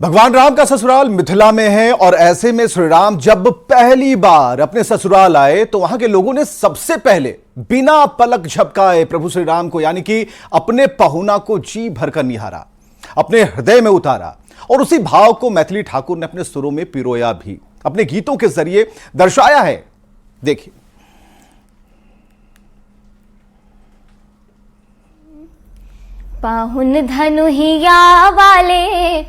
भगवान राम का ससुराल मिथिला में है और ऐसे में श्री राम जब पहली बार अपने ससुराल आए तो वहां के लोगों ने सबसे पहले बिना पलक झपकाए प्रभु श्री राम को यानी कि अपने पहुना को जी भरकर निहारा, अपने हृदय में उतारा और उसी भाव को मैथिली ठाकुर ने अपने सुरों में पिरोया भी, अपने गीतों के जरिए दर्शाया है। देखिए। पाहुन धनुहिया वाले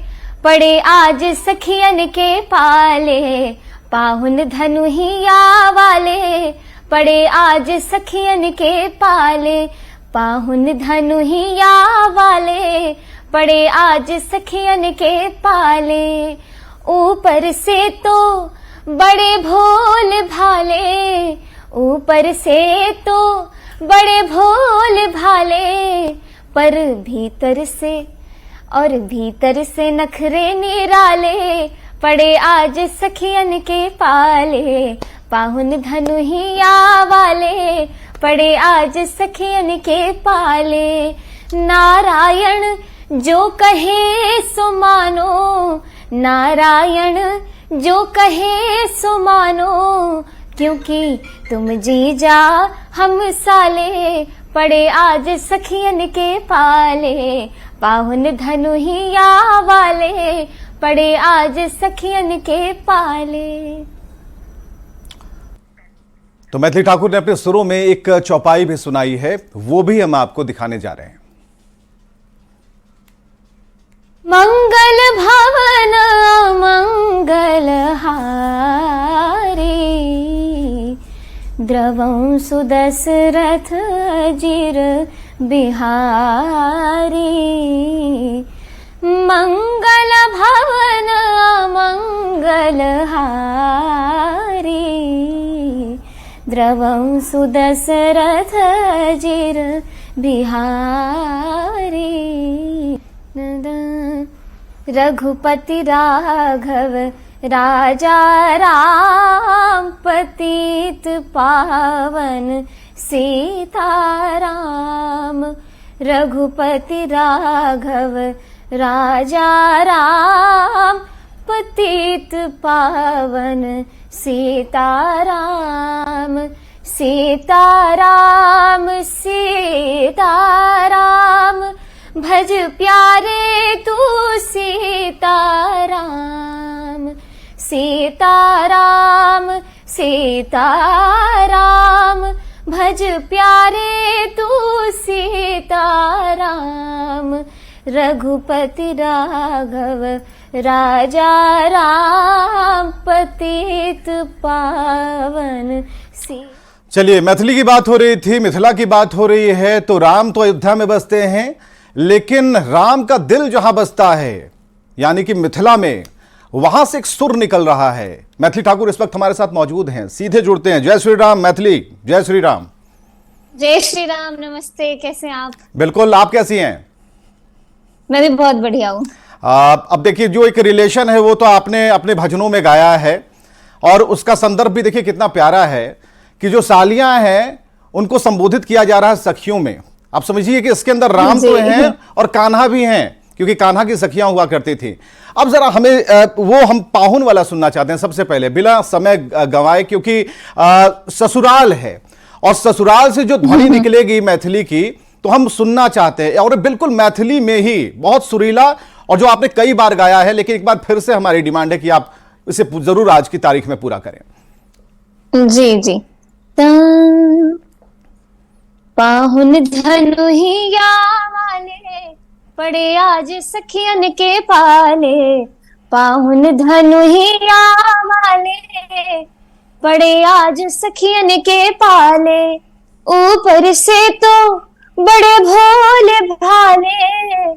पड़े आज सखियन के पाले, पाहुन धनुहिया वाले पड़े आज सखियन के पाले, पाहुन धनुहिया वाले पड़े आज सखियन के पाले। ऊपर से तो बड़े भोल भाले, ऊपर से तो बड़े भोल भाले, पर भीतर से नखरे निराले पड़े आज सखियन के पाले, पाहुन धनुहिया वाले पड़े आज सखियन के पाले। नारायण जो कहे सो मानो, नारायण जो कहे सो मानो, क्योंकि तुम जीजा हम साले पड़े आज सखियन के पाले, पाहुन धनुहिया वाले पड़े आज सखियन के पाले। तो मैथिली ठाकुर ने अपने सुरों में एक चौपाई भी सुनाई है, वो भी हम आपको दिखाने जा रहे हैं। मंगल भवन मंगल हारी, द्रवं सुदशरथ जिर बिहारी। मंगल भवन मंगल हारी, द्रवं सुदशरथ जिर बिहारी। रघुपति राघव राजा राम, पतित पावन सीताराम। रघुपति राघव राजा राम, पतित पावन सीताराम। सीताराम सीताराम भज प्यारे तू सीताराम। सीताराम सीताराम भज प्यारे तू सीताराम। रघुपति राघव राजा राम, पतित पावन सी। चलिए, मैथिली की बात हो रही थी, मिथिला की बात हो रही है, तो राम तो अयोध्या में बसते हैं, लेकिन राम का दिल जहां बसता है यानी कि मिथिला में, वहां से एक सुर निकल रहा है। मैथिली ठाकुर इस वक्त हमारे साथ मौजूद हैं, सीधे जुड़ते हैं। जय श्री राम मैथिली, जय श्री राम। जय श्री राम, नमस्ते, कैसे हैं आप? बिल्कुल, आप कैसी हैं? मैं भी बहुत बढ़िया हूँ। अब देखिए, जो एक रिलेशन है वो तो आपने अपने भजनों में गाया है और उसका संदर्भ भी देखिए कितना प्यारा है कि जो सालियां हैं उनको संबोधित किया जा रहा है सखियों में। आप समझिए कि इसके अंदर राम तो हैं और कान्हा भी हैं, क्योंकि कान्हा की सखियां हुआ करती थी। अब जरा हमें वो हम पाहुन वाला सुनना चाहते हैं सबसे पहले, बिना समय गंवाए, क्योंकि ससुराल है और ससुराल से जो ध्वनि निकलेगी मैथिली की तो हम सुनना चाहते हैं, और बिल्कुल मैथिली में ही, बहुत सुरीला, और जो आपने कई बार गाया है, लेकिन एक बार फिर से हमारी डिमांड है कि आप इसे जरूर आज की तारीख में पूरा करें। जी जी। पाहुन धनुहिया वाले पड़े आज सखियन के पाले, पाहुन धनुहिया वाले पड़े आज सखियन के पाले। ऊपर से तो बड़े भोले भाले,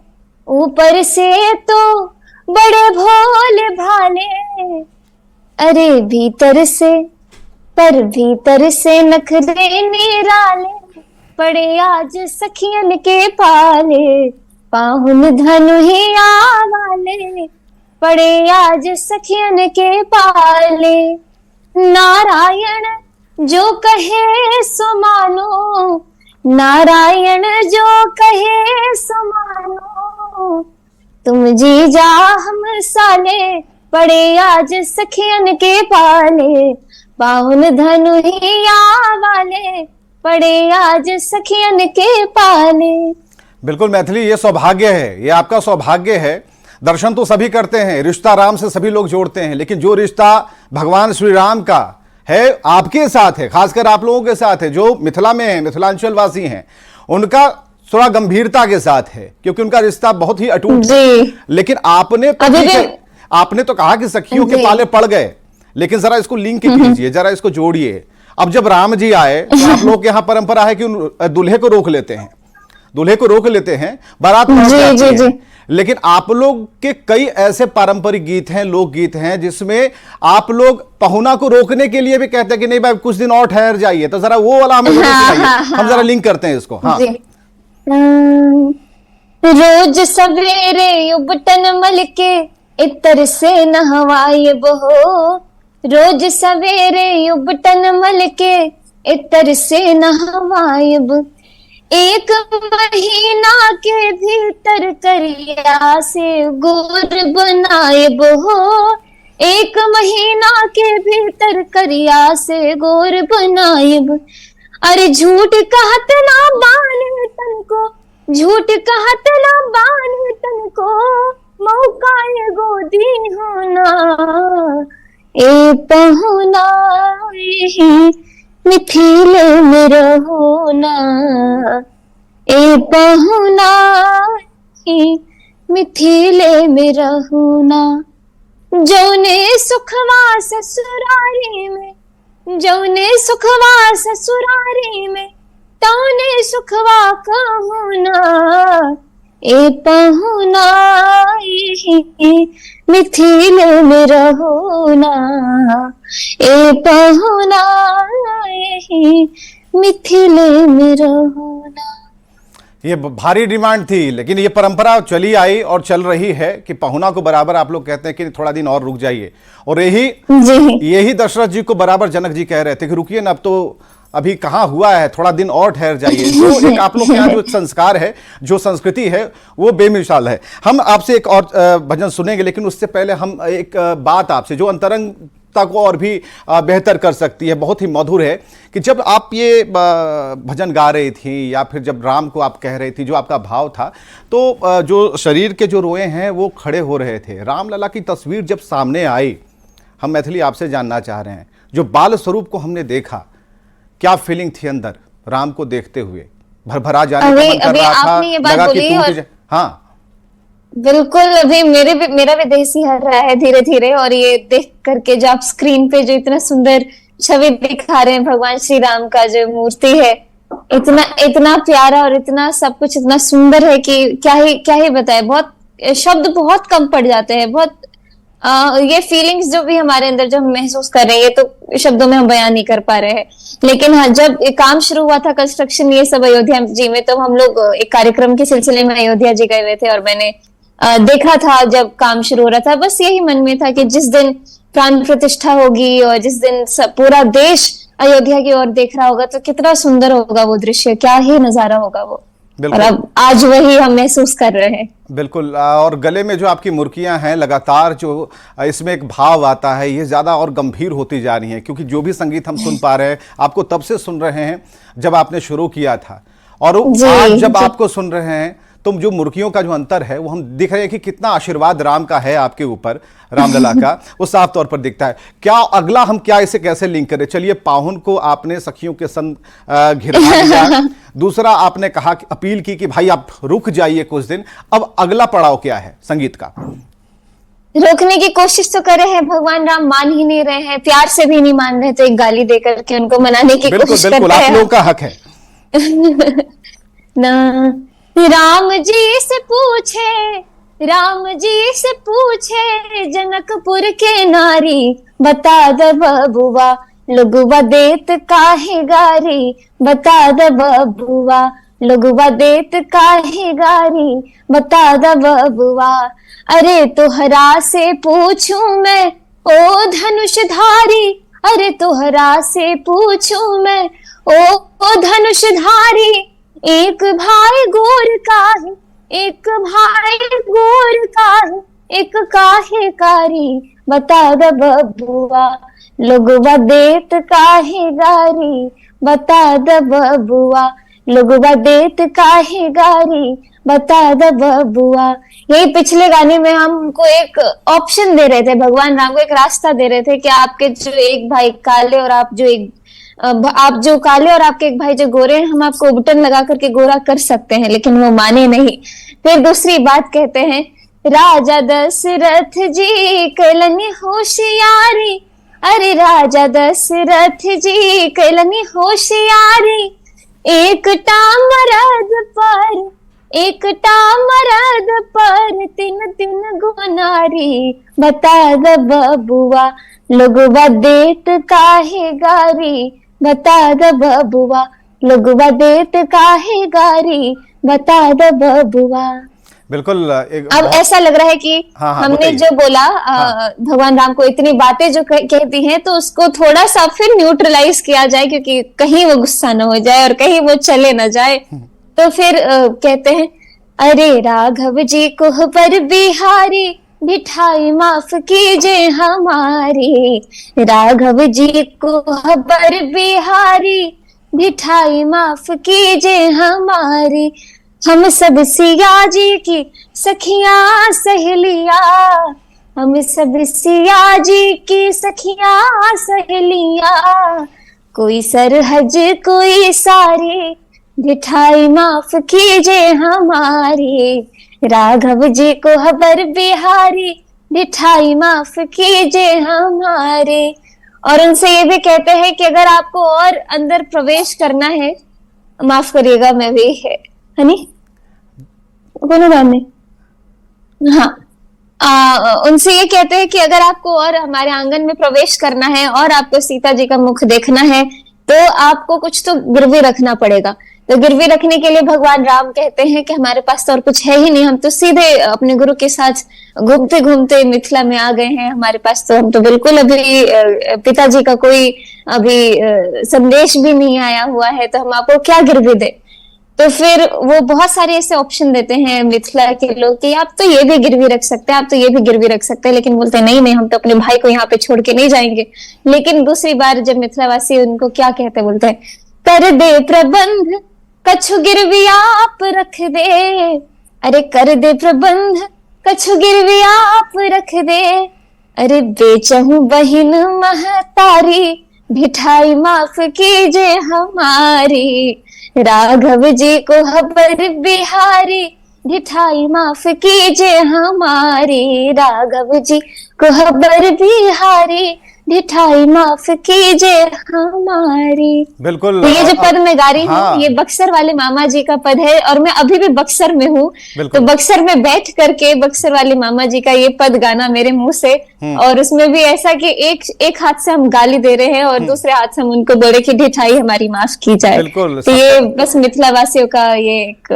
ऊपर से तो बड़े भोले भाले, अरे भीतर से नखरे निराले पड़े आज सखियन के पाले। पाहुन धनुहिया वाले पड़े आज सखियन के पाले। नारायण जो कहे सो मानो, नारायण जो कहे सो मानो, तुम जी जा हम साले, पड़े आज सखियन के पाले, पाहुन धनुहिया वाले, पड़े आज सखियन के पाले। बिल्कुल मैथिली, ये सौभाग्य है, ये आपका सौभाग्य है। दर्शन तो सभी करते हैं, रिश्ता राम से सभी लोग जोड़ते हैं, लेकिन जो रिश्ता भगवान श्री राम का है आपके साथ है, खासकर आप लोगों के साथ है जो मिथिला में हैं, मिथिलांचल वासी हैं, उनका थोड़ा गंभीरता के साथ है, क्योंकि उनका रिश्ता बहुत ही अटूट है। लेकिन आपने तो आपने तो कहा कि सखियों के पाले पड़ गए, लेकिन जरा इसको लिंक कीजिए, जरा इसको जोड़िए। अब जब राम जी आए तो आप लोग के यहाँ परंपरा है कि दूल्हे को रोक लेते हैं, दूल्हे को रोक लेते हैं, बारात में जाती है। लेकिन आप लोग के कई ऐसे पारंपरिक गीत हैं, लोकगीत हैं, जिसमें आप लोग पहुना को रोकने के लिए भी कहते हैं कि नहीं भाई कुछ दिन और ठहर जाइए, तो जरा वो वाला हमें हम जरा लिंक करते हैं इसको। हाँ, रोज सवेरे उबटन मल के इतर से नहवाए बहो, रोज सवेरे उबटन मल के इतर से नहवाए, एक महीना के भीतर करिया से गोर बनाए बहो, एक महीना के भीतर करिया से गोर बनाए। अरे झूठ कहत ना बान तन को, झूठ कहत ना बान तन को, मौका ये गोदी होना, ए पहुना मिथिले में रहोना, ए पहुना मिथिले में रहोना। जौने सुखवा ससुरारी में, जौने सुखवा ससुरारी में, तौने सुखवा कहूना, ए पहुना मिथिले में रहोना, ए पहुना मिथिले में रहोना। ये भारी डिमांड थी, लेकिन ये परंपरा चली आई और चल रही है कि पहुना को बराबर आप लोग कहते हैं कि थोड़ा दिन और रुक जाइए, और यही दशरथ जी को बराबर जनक जी कह रहे थे कि रुकिए ना, अब तो अभी कहाँ हुआ है, थोड़ा दिन और ठहर जाइए। जो एक आप लोग के यहाँ जो संस्कार है, जो संस्कृति है, वो बेमिसाल है। हम आपसे एक और भजन सुनेंगे, लेकिन उससे पहले हम एक बात आपसे जो अंतरंगता को और भी बेहतर कर सकती है, बहुत ही मधुर है, कि जब आप ये भजन गा रही थी या फिर जब राम को आप कह रही थी, जो आपका भाव था, तो जो शरीर के जो रोए हैं वो खड़े हो रहे थे। रामलला की तस्वीर जब सामने आई, हम मैथिली आपसे जानना चाह रहे हैं, जो बाल स्वरूप को हमने देखा, क्या फीलिंग थी अंदर राम को देखते हुए? भरभरा जाने का मन कर रहा था, लगा कि टूट। हाँ बिल्कुल, अभी मेरा भी देह सिहर रहा है धीरे धीरे, और ये देख करके जो आप स्क्रीन पे जो इतना सुंदर छवि दिखा रहे हैं भगवान श्री राम का जो मूर्ति है, इतना प्यारा और इतना सब कुछ इतना सुंदर है कि क्या ही बताए। बहुत शब्द बहुत कम पड़ जाते हैं, बहुत ये फीलिंग्स जो भी हमारे अंदर जो हम महसूस कर रहे हैं, ये तो शब्दों में हम बयान नहीं कर पा रहे हैं। लेकिन हाँ, जब काम शुरू हुआ था कंस्ट्रक्शन ये सब अयोध्या जी में, तो हम लोग एक कार्यक्रम के सिलसिले में अयोध्या जी गए हुए थे, और मैंने देखा था जब काम शुरू हो रहा था। बस यही मन में था कि जिस दिन प्राण प्रतिष्ठा होगी और जिस दिन पूरा देश अयोध्या की ओर देख रहा होगा, तो कितना सुंदर होगा वो दृश्य, क्या ही नजारा होगा वो। और अब आज वही हम महसूस कर रहे हैं। बिल्कुल, और गले में जो आपकी मुर्कियां हैं, लगातार जो इसमें एक भाव आता है, ये ज़्यादा और गंभीर होती जा रही हैं, क्योंकि जो भी संगीत हम सुन पा रहे हैं, आपको तब से सुन रहे हैं जब आपने शुरू किया था, और आज जब आपको सुन रहे हैं, तो जो मुर्कियों का जो अंतर है वो हम दिख रहे हैं कि कितना आशीर्वाद राम का है आपके ऊपर, रामलला का, वो साफ तौर पर दिखता है। क्या अगला हम क्या इसे कैसे लिंक करें? चलिए, पाहुन को आपने सखियों के संग घिरा दिया, दूसरा आपने कहा कि अपील की कि भाई आप रुक जाइए कुछ दिन, अब अगला पड़ाव क्या है संगीत का? रोकने की कोशिश तो कर रहे हैं, भगवान राम मान ही नहीं रहे हैं, प्यार से भी नहीं मान रहे, तो एक गाली देकर के उनको मनाने की कोशिश करते हैं। बिल्कुल, आप लोगों का हक है ना। राम जी से पूछे, राम जी से पूछे जनकपुर के नारी, बता द बबुआ लुगुआ देत काहे गारी, बता द बबुआ लुगुआ देत काहे गारी, बता द बबुआ। अरे तोहरा से पूछूं मैं ओ धनुषधारी, अरे तोहरा से पूछूं मैं ओ धनुषधारी, एक भाई गोर का है, एक भाई गोर का है, एक काहे कारी, बता द बबुआ, लोगवा देत काहे गारी, बता द बबुआ, लोगवा देत काहे गारी, बता द बबुआ। यही पिछले गाने में हमको एक ऑप्शन दे रहे थे, भगवान राम को एक रास्ता दे रहे थे कि आपके जो एक भाई काले और आप जो काले और आपके एक भाई जो गोरे हैं, हम आपको बटन लगा करके गोरा कर सकते हैं, लेकिन वो माने नहीं। फिर दूसरी बात कहते हैं, राजा दशरथ जी कैलनी होशियारी, अरे राजा दशरथ जी कैलनी होशियारी, एकटा मरद पर तीन तीन गुनारी, बता द बबुआ, लोगवा देत काहे गारी, बता द बबुआ, लोगवा देत काहे गारी, बता द बबुआ। बिल्कुल अब ऐसा लग रहा है कि हाँ, हमने जो बोला भगवान राम को इतनी बातें जो कहती हैं, तो उसको थोड़ा सा फिर न्यूट्रलाइज किया जाए, क्योंकि कहीं वो गुस्सा न हो जाए और कहीं वो चले न जाए। तो फिर कहते हैं, अरे राघव जी को पर बिहारी, मिठाई माफ कीजिए हमारी, राघव जी को पर बिहारी, मिठाई माफ कीजिए हमारी, हम सब सिया जी की सखियां सहेलिया, हम सब सिया जी की सखियां सहेलिया, कोई सरहज कोई सारी, मिठाई माफ कीजिए हमारी, राघव जी को हबर बिहारी, मिठाई माफ कीजिए हमारे। और उनसे ये भी कहते हैं कि अगर आपको और अंदर प्रवेश करना है, माफ करिएगा मैं भी है नी कोनो बात नहीं, हाँ उनसे ये कहते हैं कि अगर आपको और हमारे आंगन में प्रवेश करना है और आपको सीता जी का मुख देखना है, तो आपको कुछ तो गिरवी रखना पड़ेगा। तो गिरवी रखने के लिए भगवान राम कहते हैं कि हमारे पास तो और कुछ है ही नहीं, हम तो सीधे अपने गुरु के साथ घूमते घूमते मिथिला में आ गए हैं, हमारे पास तो हम तो बिल्कुल अभी पिताजी का कोई अभी संदेश भी नहीं आया हुआ है, तो हम आपको क्या गिरवी दे। तो फिर वो बहुत सारे ऐसे ऑप्शन देते हैं मिथिला के लोग कि आप तो ये भी गिरवी रख सकते हैं, आप तो ये भी गिरवी रख सकते हैं, लेकिन बोलते हैं नहीं नहीं, हम तो अपने भाई को यहाँ पे छोड़ के नहीं जाएंगे। लेकिन दूसरी बार जब मिथिलावासी उनको क्या कहते, बोलते हैं, कर दे प्रबंध कछु गिरवी आप रख दे, अरे कर दे प्रबंध कछु गिरवी आप रख दे, अरे बेचहूं बहिन महतारी, मिठाई माफ कीजिए हमारी, राघव जी को हबर बिहारी, मिठाई माफ कीजिए हमारी, राघव जी को हबर बिहारी, मिठाई माफ कीजिए हमारी। बिल्कुल। तो ये जो पद मैं गा रही हूँ, ये बक्सर वाले मामा जी का पद है, और मैं अभी भी बक्सर में हूँ, तो बक्सर में बैठ करके बक्सर वाले मामा जी का ये पद गाना मेरे मुंह से, और उसमें भी ऐसा कि एक हाथ से हम गाली दे रहे हैं और दूसरे हाथ से हम उनको बोल रहे कि मिठाई हमारी माफ की जाए। तो ये बस मिथिला वासियों का ये एक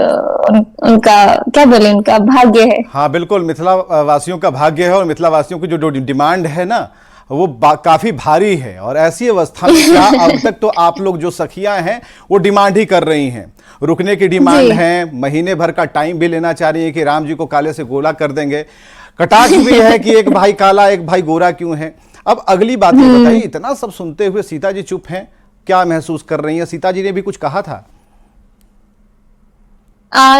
उनका क्या बोले, उनका भाग्य है। हाँ बिल्कुल, मिथिला वासियों का भाग्य है, और मिथिला वासियों की जो डिमांड है ना, वो काफी भारी है। और ऐसी अवस्था में क्या अब तक तो आप लोग जो सखियां हैं वो डिमांड ही कर रही हैं, रुकने की डिमांड है, महीने भर का टाइम भी लेना चाह रही है कि राम जी को काले से गोरा कर देंगे, कटाक्ष भी है कि एक भाई काला एक भाई गोरा क्यों है। अब अगली बात बताइए, इतना सब सुनते हुए सीता जी चुप हैं, क्या महसूस कर रही हैं? सीता जी ने भी कुछ कहा था?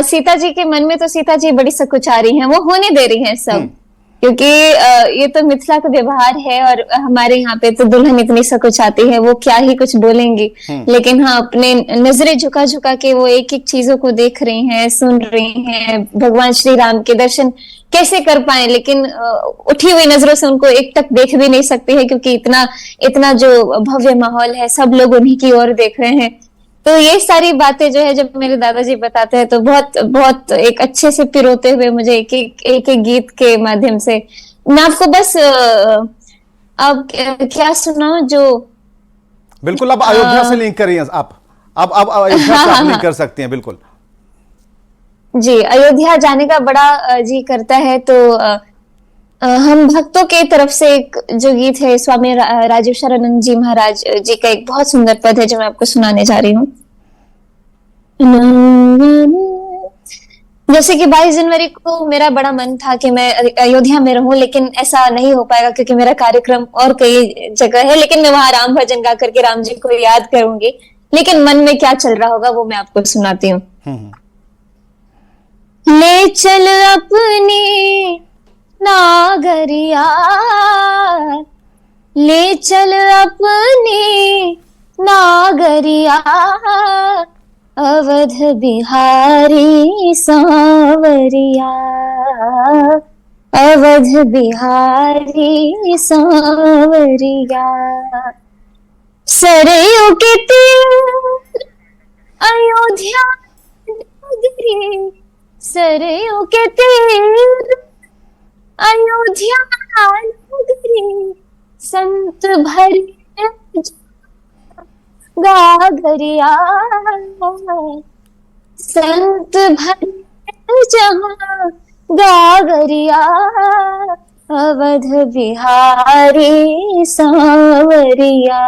सीता जी के मन में तो सीता जी बड़ी सकुचारी हैं, वो होने दे रही हैं सब, क्योंकि ये तो मिथिला का व्यवहार है, और हमारे यहाँ पे तो दुल्हन इतनी सकुचाती है, वो क्या ही कुछ बोलेंगी। लेकिन हाँ, अपने नजरें झुका झुका के वो एक एक चीजों को देख रही हैं, सुन रही हैं, भगवान श्री राम के दर्शन कैसे कर पाए, लेकिन उठी हुई नजरों से उनको एक तक देख भी नहीं सकती है, क्योंकि इतना जो भव्य माहौल है, सब लोग उन्हीं की ओर देख रहे हैं। तो ये सारी बातें जो है जब मेरे दादाजी बताते हैं, तो बहुत बहुत एक अच्छे से पिरोते हुए मुझे एक एक गीत के माध्यम से मैं आपको बस अब क्या सुनाऊं जो बिल्कुल आप अयोध्या से लिंक करिए, आप अयोध्या से आप लिंक कर सकते हैं। बिल्कुल जी, अयोध्या जाने का बड़ा जी करता है, तो हम भक्तों के तरफ से एक जो गीत है, स्वामी राजेश्वरानंद जी महाराज जी का एक बहुत सुंदर पद है जो मैं आपको सुनाने जा रही हूँ। जैसे कि 22 जनवरी को मेरा बड़ा मन था कि मैं अयोध्या में रहूं, लेकिन ऐसा नहीं हो पाएगा क्योंकि मेरा कार्यक्रम और कई जगह है। लेकिन मैं वहां राम भजन गा करके राम जी को याद करूंगी। लेकिन मन में क्या चल रहा होगा वो मैं आपको सुनाती हूँ। ले चल अपनी नागरिया, ले चल अपनी नागरिया, अवध बिहारी सांवरिया, अवध बिहारी सांवरिया। सरयू के तीर अयोध्या नगरी, सरयू के तीर अयोध्या नगरी, संत भरे गागरिया, संत भरे जहाँ गागरिया, अवध बिहारी सांवरिया,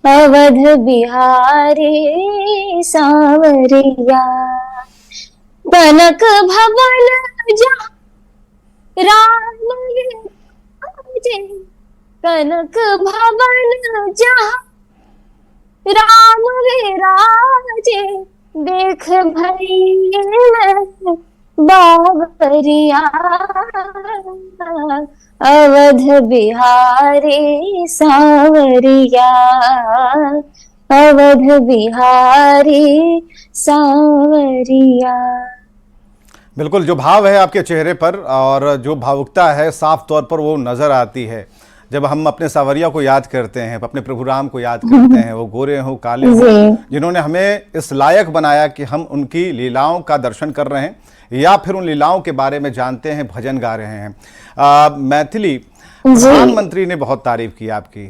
अवध बिहारी सांवरिया। कनक भवन जहाँ राम विराजे, कनक भवन जहाँ राम विराजे, देख भई बाबरिया, अवध बिहारी सांवरिया, अवध बिहारी सांवरिया। बिल्कुल, जो भाव है आपके चेहरे पर और जो भावुकता है साफ तौर पर वो नजर आती है जब हम अपने सावरिया को याद करते हैं, अपने प्रभु राम को याद करते हैं। वो गोरे हों काले हों, जिन्होंने हमें इस लायक बनाया कि हम उनकी लीलाओं का दर्शन कर रहे हैं या फिर उन लीलाओं के बारे में जानते हैं, भजन गा रहे हैं। मैथिली प्रधानमंत्री ने बहुत तारीफ की आपकी।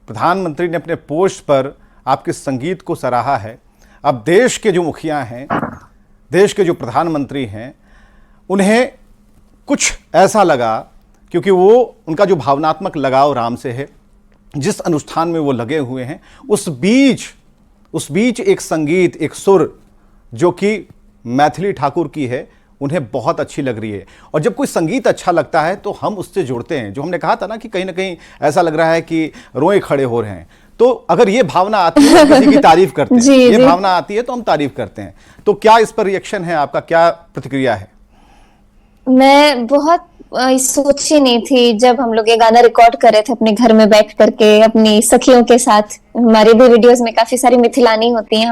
प्रधानमंत्री ने अपने पोस्ट पर आपके संगीत को सराहा है। अब देश के जो मुखिया हैं, देश के जो प्रधानमंत्री हैं, उन्हें कुछ ऐसा लगा, क्योंकि वो उनका जो भावनात्मक लगाव राम से है, जिस अनुष्ठान में वो लगे हुए हैं, उस बीच एक संगीत, एक सुर जो कि मैथिली ठाकुर की है, उन्हें बहुत अच्छी लग रही है। और जब कोई संगीत अच्छा लगता है तो हम उससे जुड़ते हैं। जो हमने कहा था ना कि कहीं ना कहीं ऐसा लग रहा है कि रोए खड़े हो रहे हैं। तो अगर ये भावना आती है, किसी की तारीफ करते हैं, ये भावना आती है तो हम तारीफ करते हैं। तो क्या इस पर रिएक्शन है आपका, क्या प्रतिक्रिया है? मैं बहुत सोची नहीं थी जब हम लोग ये गाना रिकॉर्ड कर रहे थे अपने घर में बैठ करके अपनी सखियों के साथ। हमारी भी वीडियोस में काफी सारी मिथिलानी होती हैं।